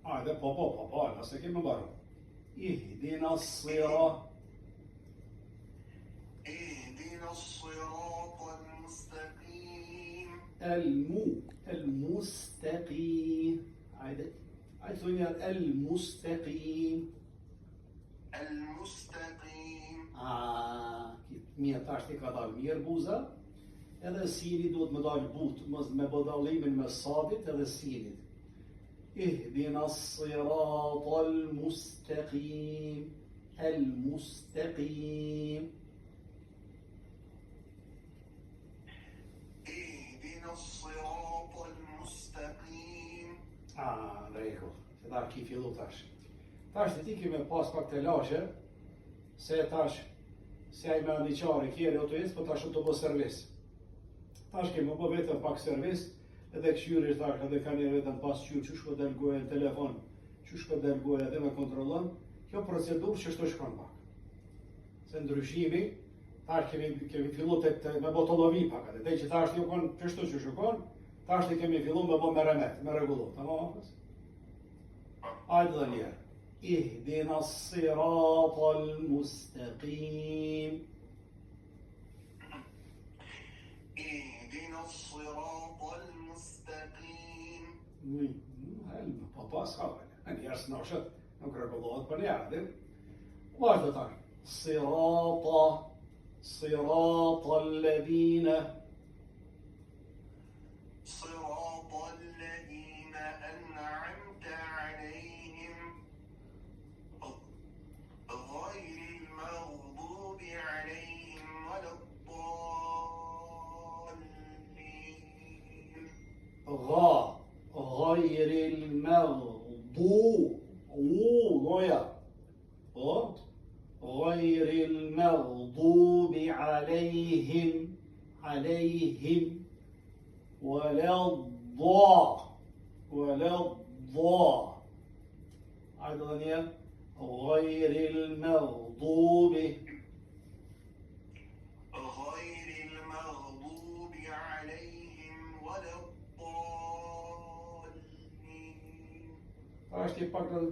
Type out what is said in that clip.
Hajde, po, nëse kemi mbaru. Ihdina s-sirat. المستقيم. هاي ثانية المستقيم. Mirë, tash ti ka dalë mirë buza, edhe sini duhet me dalë but, me bodallimin me sadit edhe sinit. Ihdina s-sirata al-mustaqim. Al-mustaqim. Drejko, se da ki fillu tash. Tash të ti kime pas pak të lashe, se tash, se aj me andiqari kjeri o të jesë, po tash o të bo servis. Tash kime bo vetëm pak servis, edhe këshyri tash, edhe ka një vetëm pas qyrë, që shko delgoje në telefon, që shko delgoje edhe me kontrolon, kjo procedur që shto shkon pak. Se ndryshimi, tash kemi fillu me botolovi pak, edhe që tash të jokon, që shto që shkon, tash të kemi fillu me bo me remet, me regullu, ta ma mafës? Ajde dhe njerë. Ihdina s-sirata al-mustaqim. Po pas ka vëllë, njerë së nëshët, nuk regullohet për njerë, dhe? Vazhdo tash. Sirata alladhina. غير المغضوب غير المغضوب عليهم ولا أيضا غير المغضوب عليهم ولا الضالين.